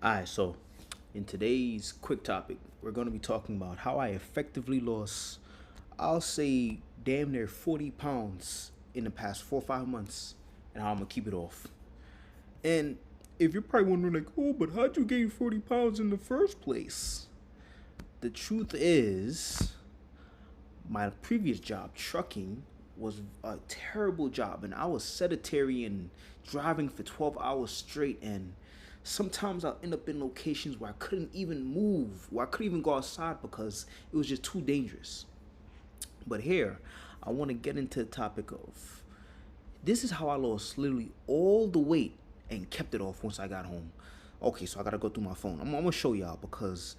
Alright, so in today's quick topic, we're going to be talking about how I effectively lost, I'll say, damn near 40 pounds in the past 4 or 5 months, and how I'm going to keep it off. And if you're probably wondering, like, oh, but how'd you gain 40 pounds in the first place? The truth is, my previous job, trucking, was a terrible job, and I was sedentary and driving for 12 hours straight. And sometimes I'll end up in locations where I couldn't even move, where I couldn't even go outside because it was just too dangerous. But here, I want to get into the topic of this is how I lost literally all the weight and kept it off once I got home. Okay, so I gotta go through my phone. I'm gonna show y'all because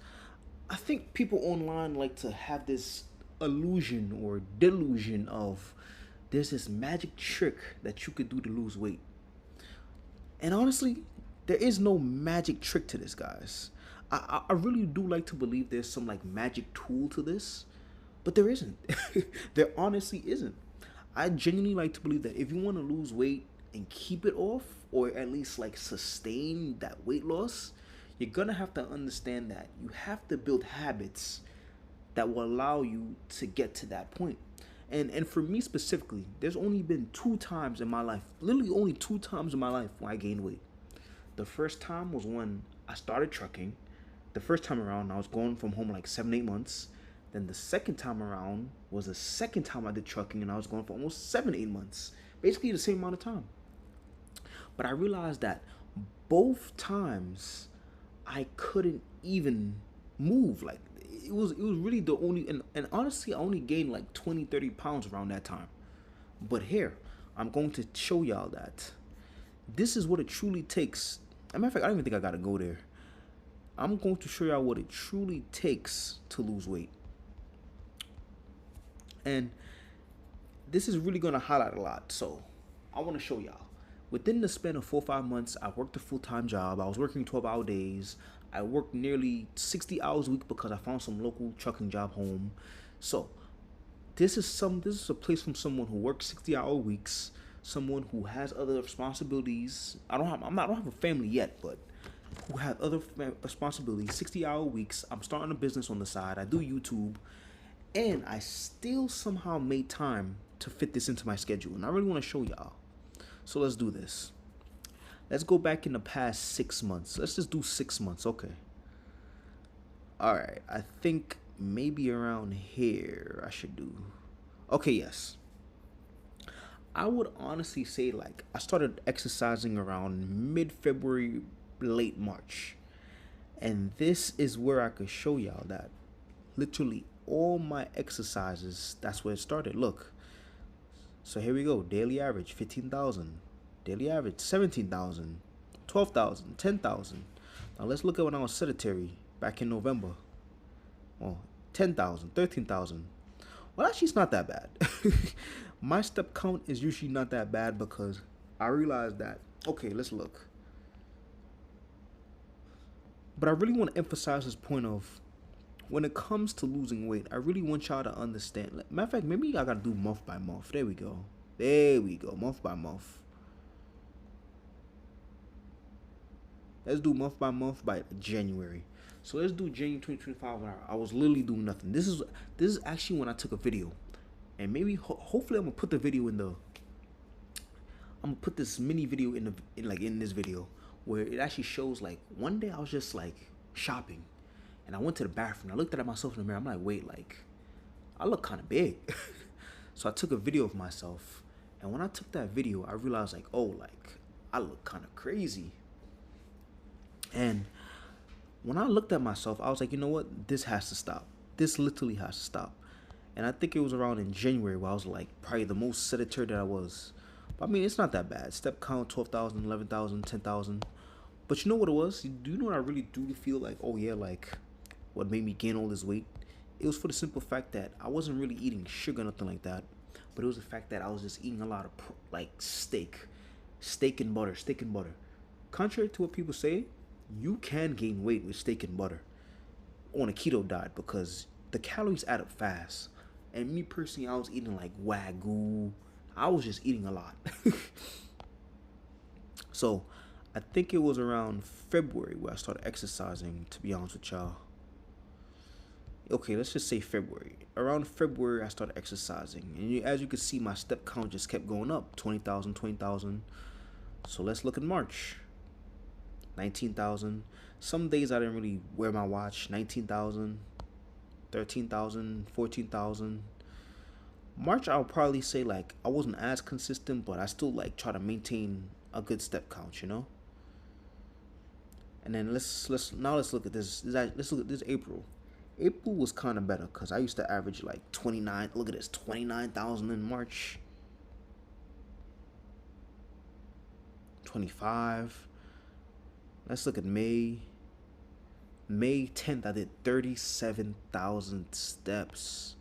I think people online like to have this illusion or delusion of there's this magic trick that you could do to lose weight. And honestly, there is no magic trick to this, guys. I really do like to believe there's some like magic tool to this, but there isn't. There honestly isn't. I genuinely like to believe that if you want to lose weight and keep it off, or at least like sustain that weight loss, you're gonna have to understand that you have to build habits that will allow you to get to that point. And for me specifically, there's only been two times in my life, literally only two times in my life when I gained weight. The first time was when I started trucking. The first time around, I was going from home like 7, 8 months. Then the second time around was the second time I did trucking, and I was going for almost 7, 8 months, basically the same amount of time. But I realized that both times I couldn't even move. Like it was really the only, and honestly I only gained like 20, 30 pounds around that time. But here, I'm going to show y'all that this is what it truly takes. As a matter of fact, I don't even think I gotta go there. I'm going to show y'all what it truly takes to lose weight. And this is really gonna highlight a lot. So I wanna show y'all. Within the span of 4 or 5 months, I worked a full-time job. I was working 12-hour days. I worked nearly 60 hours a week because I found some local trucking job home. So this is a place from someone who works 60-hour weeks, someone who has other responsibilities. I don't have a family yet, but who have other responsibilities, 60-hour weeks. I'm starting a business on the side. I do YouTube, and I still somehow made time to fit this into my schedule. And I really want to show y'all. So let's do this. Let's go back in the past 6 months. Let's just do 6 months, okay? All right, I think maybe around here I should do. Okay, yes. I would honestly say like I started exercising around mid-February, late March. And this is where I could show y'all that literally all my exercises, that's where it started. Look. So here we go. Daily average 15,000. Daily average 17,000. 12,000. 10,000. Now let's look at when I was sedentary back in November. Well, 10,000. 13,000. Well, actually, it's not that bad. My step count is usually not that bad because I realized that, okay, let's look. But I really want to emphasize this point of when it comes to losing weight, I really want y'all to understand. Matter of fact, maybe I gotta do month by month. There we go. There we go. Month by month. Let's do month by month by January. So let's do January 2025 when I was literally doing nothing. This is actually when I took a video, and maybe hopefully I'm gonna put the video in the. I'm gonna put this mini video in this video where it actually shows like one day I was just like shopping, and I went to the bathroom. I looked at myself in the mirror. I'm like, wait, like I look kind of big. So I took a video of myself, and when I took that video, I realized like, oh, like I look kind of crazy. And when I looked at myself, I was like, you know what? This has to stop. This literally has to stop. And I think it was around in January where I was like probably the most sedentary that I was. But I mean, it's not that bad. Step count 12,000, 11,000, 10,000. But you know what it was? Do you know what I really do feel like? Oh yeah, like what made me gain all this weight? It was for the simple fact that I wasn't really eating sugar, nothing like that. But it was the fact that I was just eating a lot of like steak and butter, steak and butter. Contrary to what people say, you can gain weight with steak and butter on a keto diet because the calories add up fast. And me personally, I was eating like Wagyu. I was just eating a lot. So I think it was around February where I started exercising, to be honest with y'all. Okay, let's just say February. Around February, I started exercising. And as you can see, my step count just kept going up 20,000, 20,000. So let's look at March 19,000. Some days I didn't really wear my watch. 19,000, 13,000, 14,000. March, I'll probably say like I wasn't as consistent, but I still like try to maintain a good step count, you know. And then let's look at this. Let's look at this April. April was kind of better because I used to average like 29. Look at this, 29,000 in March. 25. Let's look at May. May 10th, I did 37,000 steps.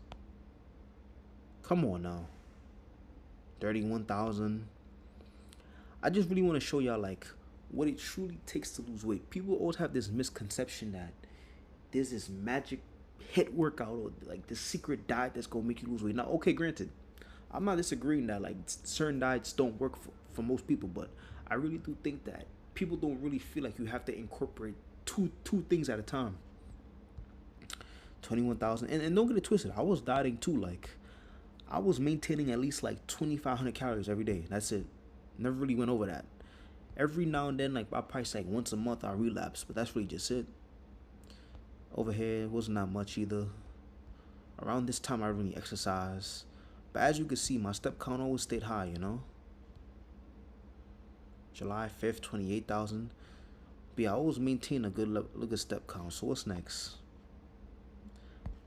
Come on now. 31,000. I just really want to show y'all like what it truly takes to lose weight. People always have this misconception that there's this magic hit workout or like this secret diet that's gonna make you lose weight. Now, okay, granted, I'm not disagreeing that like certain diets don't work for most people, but I really do think that people don't really feel like you have to incorporate two things at a time. 21,000, and don't get it twisted. I was dieting too. Like I was maintaining at least like 2,500 calories every day. That's it. Never really went over that. Every now and then, like I probably say like once a month I relapse, but that's really just it. Over here wasn't that much either. Around this time I really exercise, but as you can see, my step count always stayed high, you know. July 5th, 28,000. But yeah, I always maintain a good step count. So what's next?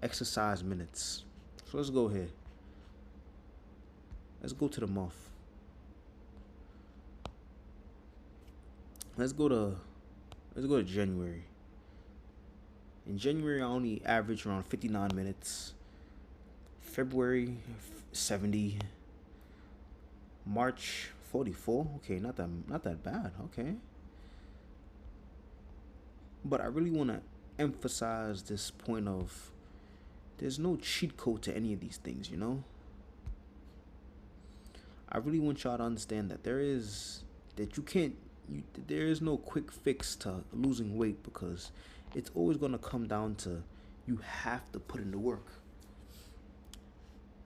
Exercise minutes. So let's go here. Let's go to the month. Let's go to January. In January, I only averaged around 59 minutes. February, 70. March, 44. Okay, not that bad. Okay. But I really want to emphasize this point of there's no cheat code to any of these things, you know? I really want y'all to understand that there is no quick fix to losing weight, because it's always going to come down to you have to put in the work.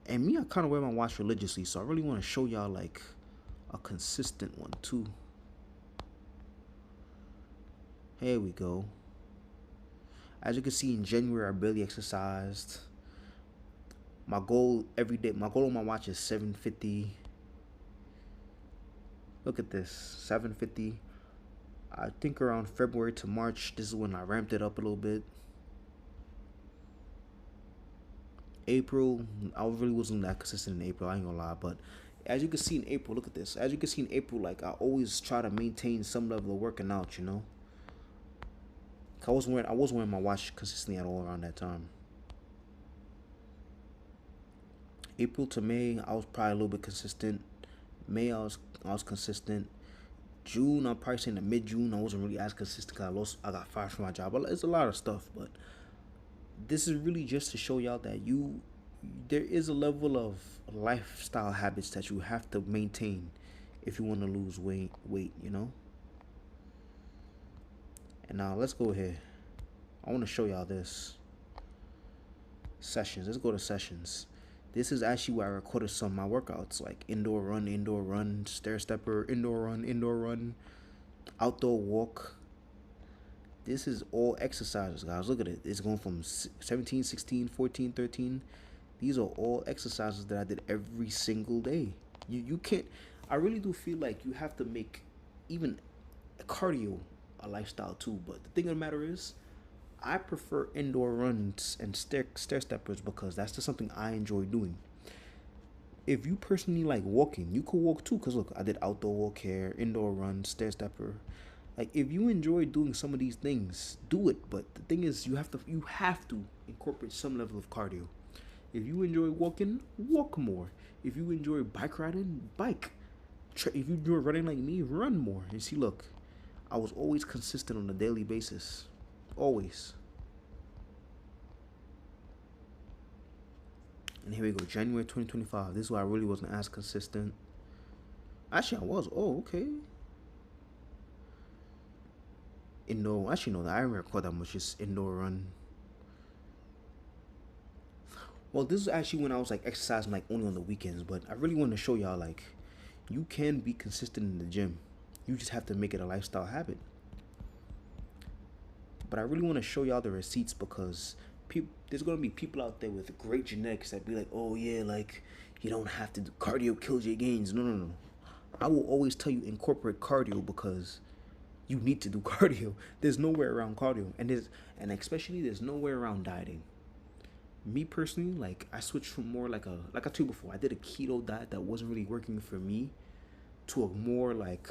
And me, I kind of wear my watch religiously, so I really want to show y'all like a consistent one too. Here we go. As you can see, in January, I barely exercised. My goal on my watch is 750. Look at this, 750. I think around February to March, this is when I ramped it up a little bit. April, I really wasn't that consistent in April, I ain't gonna lie. But as you can see in April, look at this. As you can see in April, like I always try to maintain some level of working out, you know. I wasn't wearing my watch consistently at all around that time. April to May, I was probably a little bit consistent. May, I was consistent. June, I'm probably saying that mid-June, I wasn't really as consistent because I got fired from my job. But it's a lot of stuff, but this is really just to show y'all that there is a level of lifestyle habits that you have to maintain if you want to lose weight, you know. And now let's go here. I want to show y'all this. Sessions. Let's go to sessions. This is actually where I recorded some of my workouts, like indoor run, stair stepper, indoor run, outdoor walk. This is all exercises, guys. Look at it. It's going from 17, 16, 14, 13. These are all exercises that I did every single day. You can't, I really do feel like you have to make even cardio a lifestyle too. But the thing of the matter is, I prefer indoor runs and stair steppers because that's just something I enjoy doing. If you personally like walking, you could walk too. Cause look, I did outdoor walk here, indoor run, stair stepper. Like if you enjoy doing some of these things, do it. But the thing is, you have to incorporate some level of cardio. If you enjoy walking, walk more. If you enjoy bike riding, bike. If you enjoy running like me, run more. You see, look, I was always consistent on a daily basis. Always. And here we go, January 2025. This is why I really wasn't as consistent. Actually, I was. Oh, okay. indoor. Actually, no, I don't record that much. Just indoor run. Well, this is actually when I was like exercising like only on the weekends. But I really want to show y'all like you can be consistent in the gym. You just have to make it a lifestyle habit. But I really want to show y'all the receipts because there's gonna be people out there with great genetics that be like, oh yeah, like you don't have to do cardio kills your gains. No, no, no. I will always tell you incorporate cardio because you need to do cardio. There's nowhere around cardio, and especially there's nowhere around dieting. Me personally, like I switched from more like I told you before, I did a keto diet that wasn't really working for me to a more like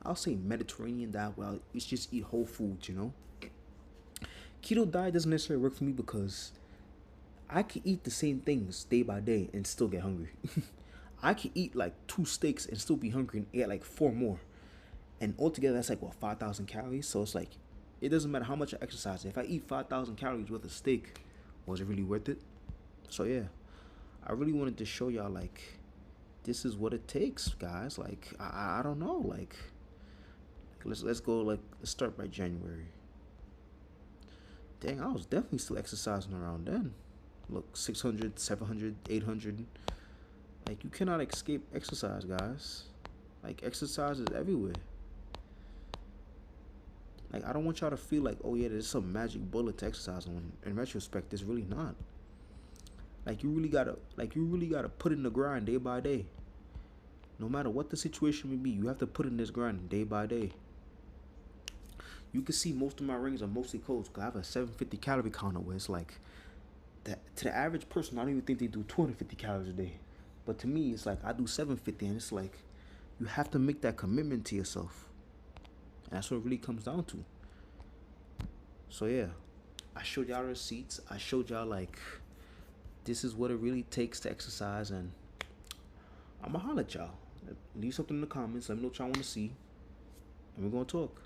I'll say Mediterranean diet where it's just eat whole foods, you know. Keto diet doesn't necessarily work for me because I can eat the same things day by day and still get hungry. I can eat like 2 steaks and still be hungry and get like 4 more. And altogether, that's like, what, 5,000 calories? So it's like, it doesn't matter how much I exercise. If I eat 5,000 calories worth of steak, was it really worth it? So yeah, I really wanted to show y'all like, this is what it takes, guys. Like, I don't know. Like, let's go, like, let's start by January. Dang, I was definitely still exercising around then. Look, 600, 700, 800. Like, you cannot escape exercise, guys. Like, exercise is everywhere. Like, I don't want y'all to feel like, oh yeah, there's some magic bullet to exercise on. In retrospect, there's really not. Like, you really gotta put in the grind day by day. No matter what the situation may be, you have to put in this grind day by day. You can see most of my rings are mostly codes because I have a 750 calorie counter where it's like, that to the average person, I don't even think they do 250 calories a day. But to me, it's like I do 750, and it's like you have to make that commitment to yourself. And that's what it really comes down to. So yeah, I showed y'all receipts. I showed y'all like this is what it really takes to exercise, and I'ma holler at y'all. Leave something in the comments. Let me know what y'all want to see, and we're gonna talk.